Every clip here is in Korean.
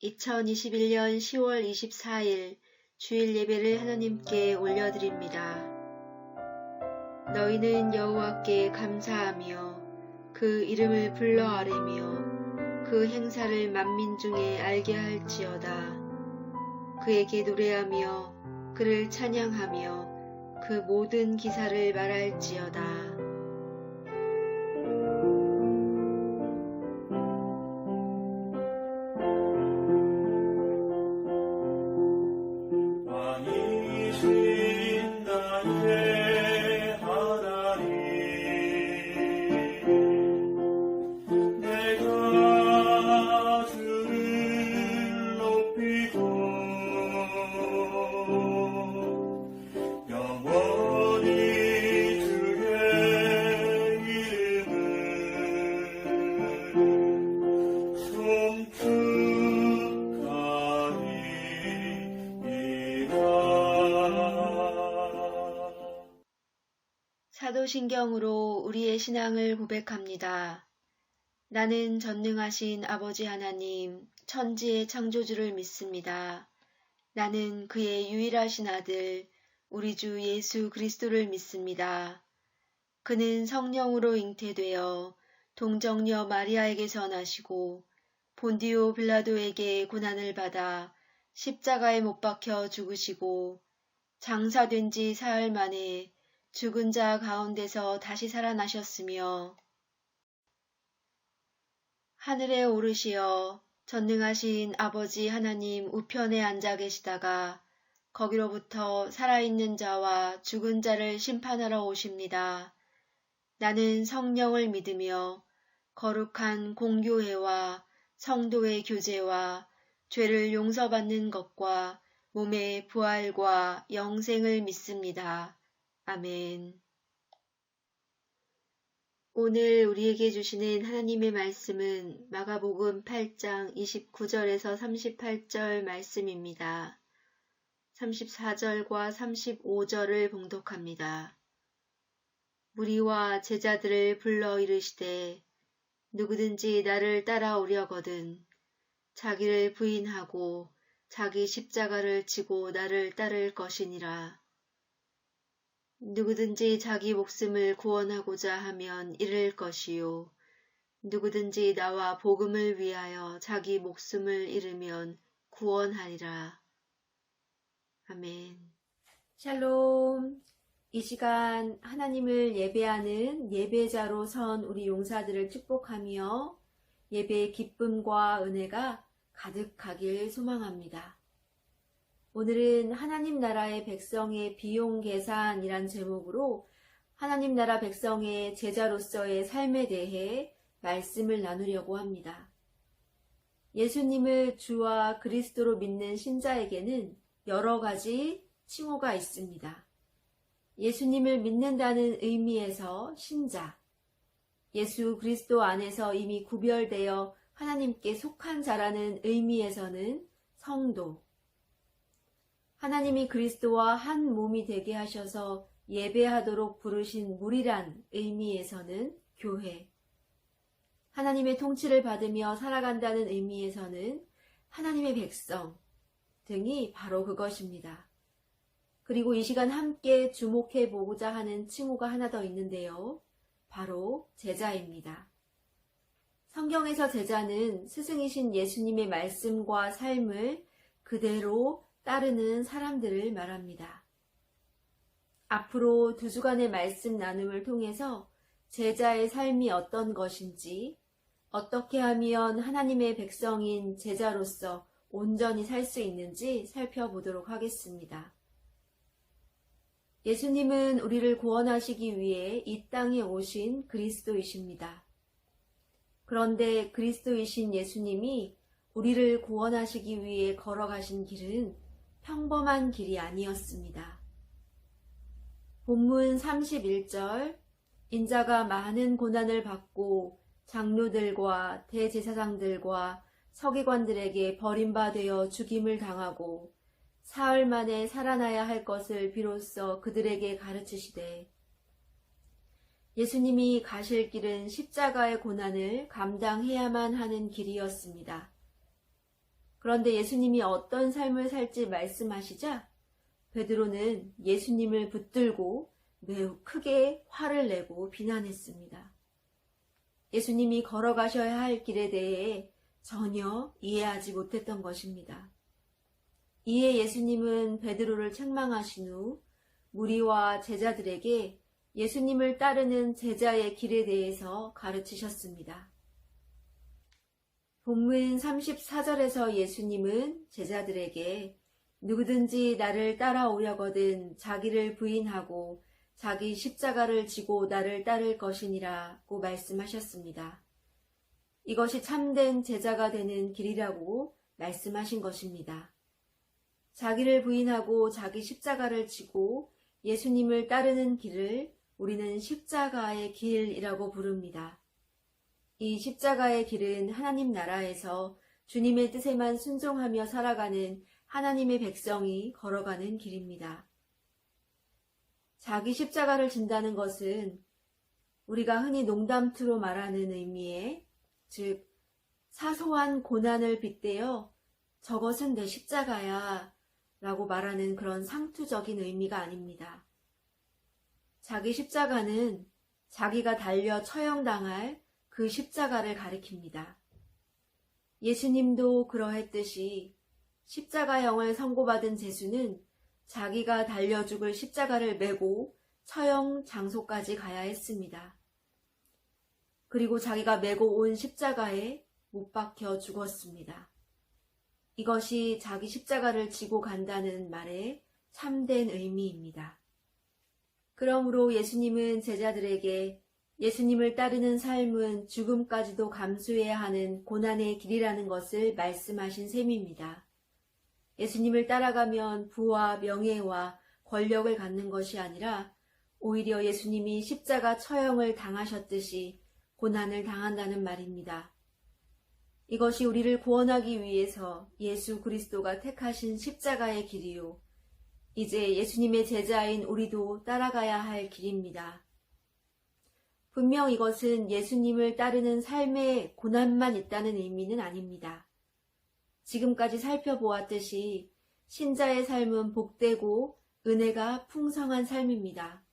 2021년 10월 24일 주일 예배를 하나님께 올려드립니다. 너희는 여호와께 감사하며 그 이름을 불러 아뢰며 그 행사를 만민 중에 알게 할지어다. 그에게 노래하며 그를 찬양하며 그 모든 기사를 말할지어다. 사도신경으로 우리의 신앙을 고백합니다. 나는 전능하신 아버지 하나님, 천지의 창조주를 믿습니다. 나는 그의 유일하신 아들, 우리 주 예수 그리스도를 믿습니다. 그는 성령으로 잉태되어 동정녀 마리아에게서 나시고 본디오 빌라도에게 고난을 받아 십자가에 못 박혀 죽으시고 장사된 지 사흘 만에 죽은 자 가운데서 다시 살아나셨으며 하늘에 오르시어 전능하신 아버지 하나님 우편에 앉아 계시다가 거기로부터 살아있는 자와 죽은 자를 심판하러 오십니다. 나는 성령을 믿으며 거룩한 공교회와 성도의 교제와 죄를 용서받는 것과 몸의 부활과 영생을 믿습니다. 아멘. 오늘 우리에게 주시는 하나님의 말씀은 마가복음 8장 29절에서 38절 말씀입니다. 34절과 35절을 봉독합니다. 무리와 제자들을 불러 이르시되 누구든지 나를 따라오려거든 자기를 부인하고 자기 십자가를 지고 나를 따를 것이니라. 누구든지 자기 목숨을 구원하고자 하면 잃을 것이요. 누구든지 나와 복음을 위하여 자기 목숨을 잃으면 구원하리라. 아멘. 샬롬. 이 시간 하나님을 예배하는 예배자로 선 우리 용사들을 축복하며 예배의 기쁨과 은혜가 가득하길 소망합니다. 오늘은 하나님 나라의 백성의 비용 계산이란 제목으로 하나님 나라 백성의 제자로서의 삶에 대해 말씀을 나누려고 합니다. 예수님을 주와 그리스도로 믿는 신자에게는 여러 가지 칭호가 있습니다. 예수님을 믿는다는 의미에서 신자, 예수 그리스도 안에서 이미 구별되어 하나님께 속한 자라는 의미에서는 성도, 하나님이 그리스도와 한 몸이 되게 하셔서 예배하도록 부르신 무리란 의미에서는 교회, 하나님의 통치를 받으며 살아간다는 의미에서는 하나님의 백성 등이 바로 그것입니다. 그리고 이 시간 함께 주목해 보고자 하는 칭호가 하나 더 있는데요. 바로 제자입니다. 성경에서 제자는 스승이신 예수님의 말씀과 삶을 그대로 따르는 사람들을 말합니다. 앞으로 2주간의 말씀 나눔을 통해서 제자의 삶이 어떤 것인지, 어떻게 하면 하나님의 백성인 제자로서 온전히 살 수 있는지 살펴보도록 하겠습니다. 예수님은 우리를 구원하시기 위해 이 땅에 오신 그리스도이십니다. 그런데 그리스도이신 예수님이 우리를 구원하시기 위해 걸어가신 길은 평범한 길이 아니었습니다. 본문 31절, 인자가 많은 고난을 받고 장로들과 대제사장들과 서기관들에게 버림받아 죽임을 당하고 사흘 만에 살아나야 할 것을 비로소 그들에게 가르치시되, 예수님이 가실 길은 십자가의 고난을 감당해야만 하는 길이었습니다. 그런데 예수님이 어떤 삶을 살지 말씀하시자 베드로는 예수님을 붙들고 매우 크게 화를 내고 비난했습니다. 예수님이 걸어가셔야 할 길에 대해 전혀 이해하지 못했던 것입니다. 이에 예수님은 베드로를 책망하신 후 무리와 제자들에게 예수님을 따르는 제자의 길에 대해서 가르치셨습니다. 본문 34절에서 예수님은 제자들에게 누구든지 나를 따라오려거든 자기를 부인하고 자기 십자가를 지고 나를 따를 것이니라고 말씀하셨습니다. 이것이 참된 제자가 되는 길이라고 말씀하신 것입니다. 자기를 부인하고 자기 십자가를 지고 예수님을 따르는 길을 우리는 십자가의 길이라고 부릅니다. 이 십자가의 길은 하나님 나라에서 주님의 뜻에만 순종하며 살아가는 하나님의 백성이 걸어가는 길입니다. 자기 십자가를 진다는 것은 우리가 흔히 농담투로 말하는 의미의, 즉 사소한 고난을 빗대어 저것은 내 십자가야 라고 말하는 그런 상투적인 의미가 아닙니다. 자기 십자가는 자기가 달려 처형당할 그 십자가를 가리킵니다. 예수님도 그러했듯이 십자가형을 선고받은 제수는 자기가 달려 죽을 십자가를 메고 처형 장소까지 가야 했습니다. 그리고 자기가 메고 온 십자가에 못 박혀 죽었습니다. 이것이 자기 십자가를 지고 간다는 말의 참된 의미입니다. 그러므로 예수님은 제자들에게 예수님을 따르는 삶은 죽음까지도 감수해야 하는 고난의 길이라는 것을 말씀하신 셈입니다. 예수님을 따라가면 부와 명예와 권력을 갖는 것이 아니라 오히려 예수님이 십자가 처형을 당하셨듯이 고난을 당한다는 말입니다. 이것이 우리를 구원하기 위해서 예수 그리스도가 택하신 십자가의 길이요. 이제 예수님의 제자인 우리도 따라가야 할 길입니다. 분명 이것은 예수님을 따르는 삶에 고난만 있다는 의미는 아닙니다. 지금까지 살펴보았듯이 신자의 삶은 복되고 은혜가 풍성한 삶입니다.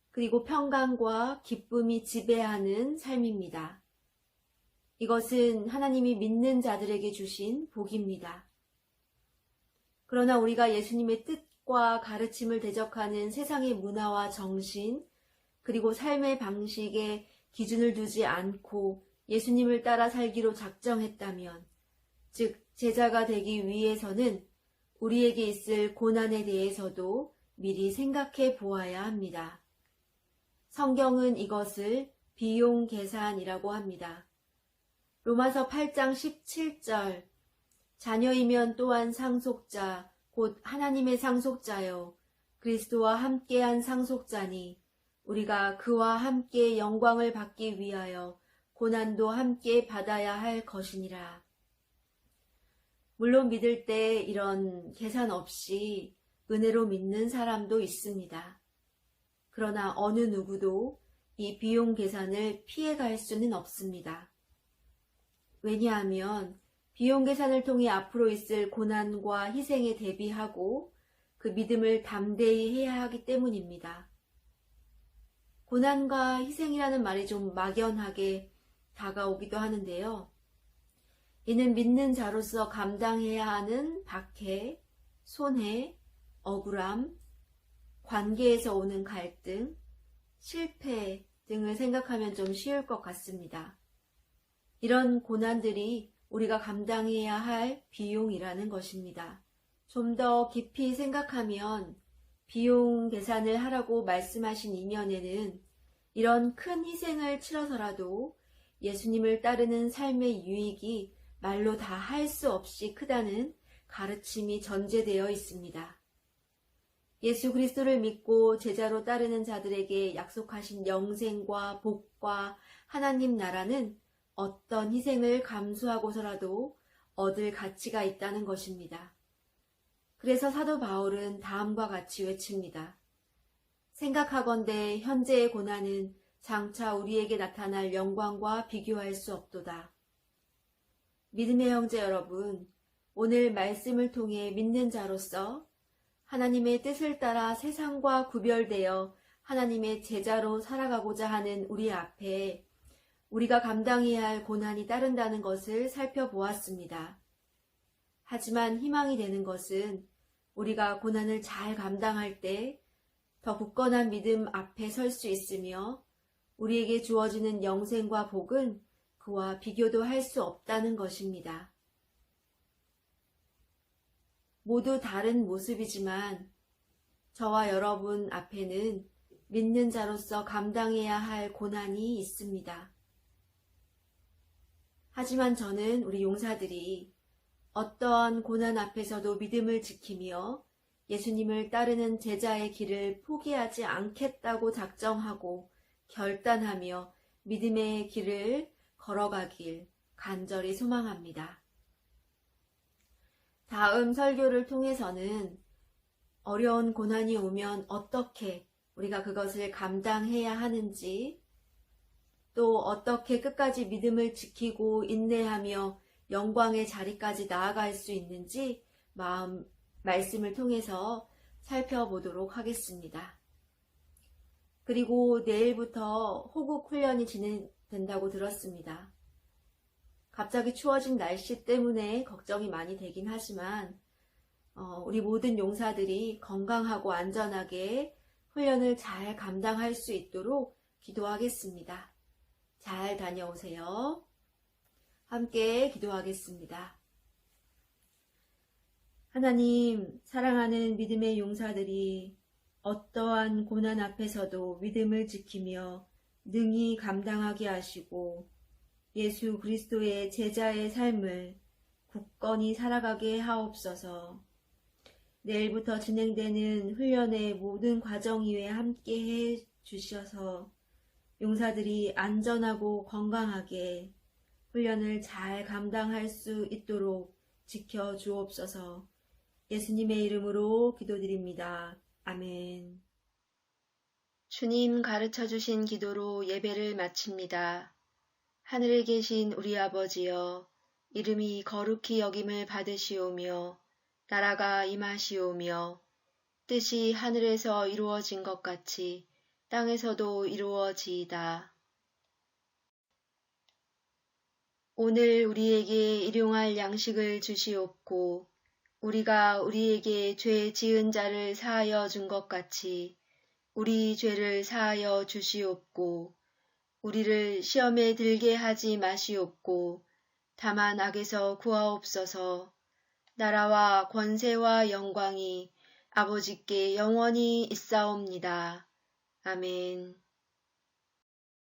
그리고 평강과 기쁨이 지배하는 삶입니다. 이것은 하나님이 믿는 자들에게 주신 복입니다. 그러나 우리가 예수님의 뜻과 가르침을 대적하는 세상의 문화와 정신, 그리고 삶의 방식에 기준을 두지 않고 예수님을 따라 살기로 작정했다면, 즉 제자가 되기 위해서는 우리에게 있을 고난에 대해서도 미리 생각해 보아야 합니다. 성경은 이것을 비용 계산이라고 합니다. 로마서 8장 17절, 자녀이면 또한 상속자, 곧 하나님의 상속자요, 그리스도와 함께한 상속자니 우리가 그와 함께 영광을 받기 위하여 고난도 함께 받아야 할 것이니라. 물론 믿을 때 이런 계산 없이 은혜로 믿는 사람도 있습니다. 그러나 어느 누구도 이 비용 계산을 피해갈 수는 없습니다. 왜냐하면 비용 계산을 통해 앞으로 있을 고난과 희생에 대비하고 그 믿음을 담대히 해야 하기 때문입니다. 고난과 희생이라는 말이 좀 막연하게 다가오기도 하는데요. 이는 믿는 자로서 감당해야 하는 박해, 손해, 억울함, 관계에서 오는 갈등, 실패 등을 생각하면 좀 쉬울 것 같습니다. 이런 고난들이 우리가 감당해야 할 비용이라는 것입니다. 좀 더 깊이 생각하면 비용 계산을 하라고 말씀하신 이면에는 이런 큰 희생을 치러서라도 예수님을 따르는 삶의 유익이 말로 다 할 수 없이 크다는 가르침이 전제되어 있습니다. 예수 그리스도를 믿고 제자로 따르는 자들에게 약속하신 영생과 복과 하나님 나라는 어떤 희생을 감수하고서라도 얻을 가치가 있다는 것입니다. 그래서 사도 바울은 다음과 같이 외칩니다. 생각하건대 현재의 고난은 장차 우리에게 나타날 영광과 비교할 수 없도다. 믿음의 형제 여러분, 오늘 말씀을 통해 믿는 자로서 하나님의 뜻을 따라 세상과 구별되어 하나님의 제자로 살아가고자 하는 우리 앞에 우리가 감당해야 할 고난이 따른다는 것을 살펴보았습니다. 하지만 희망이 되는 것은 우리가 고난을 잘 감당할 때 더 굳건한 믿음 앞에 설 수 있으며 우리에게 주어지는 영생과 복은 그와 비교도 할 수 없다는 것입니다. 모두 다른 모습이지만 저와 여러분 앞에는 믿는 자로서 감당해야 할 고난이 있습니다. 하지만 저는 우리 용사들이 어떠한 고난 앞에서도 믿음을 지키며 예수님을 따르는 제자의 길을 포기하지 않겠다고 작정하고 결단하며 믿음의 길을 걸어가길 간절히 소망합니다. 다음 설교를 통해서는 어려운 고난이 오면 어떻게 우리가 그것을 감당해야 하는지, 또 어떻게 끝까지 믿음을 지키고 인내하며 영광의 자리까지 나아갈 수 있는지 말씀을 통해서 살펴보도록 하겠습니다. 그리고 내일부터 호국 훈련이 진행된다고 들었습니다. 갑자기 추워진 날씨 때문에 걱정이 많이 되긴 하지만 우리 모든 용사들이 건강하고 안전하게 훈련을 잘 감당할 수 있도록 기도하겠습니다. 잘 다녀오세요. 함께 기도하겠습니다. 하나님, 사랑하는 믿음의 용사들이 어떠한 고난 앞에서도 믿음을 지키며 능히 감당하게 하시고 예수 그리스도의 제자의 삶을 굳건히 살아가게 하옵소서. 내일부터 진행되는 훈련의 모든 과정 위에 함께 해 주셔서 용사들이 안전하고 건강하게 훈련을 잘 감당할 수 있도록 지켜 주옵소서. 예수님의 이름으로 기도드립니다. 아멘. 주님 가르쳐 주신 기도로 예배를 마칩니다. 하늘에 계신 우리 아버지여, 이름이 거룩히 여김을 받으시오며 나라가 임하시오며 뜻이 하늘에서 이루어진 것 같이 땅에서도 이루어지이다. 오늘 우리에게 일용할 양식을 주시옵고 우리가 우리에게 죄 지은 자를 사하여 준 것 같이 우리 죄를 사하여 주시옵고 우리를 시험에 들게 하지 마시옵고 다만 악에서 구하옵소서. 나라와 권세와 영광이 아버지께 영원히 있사옵니다. 아멘.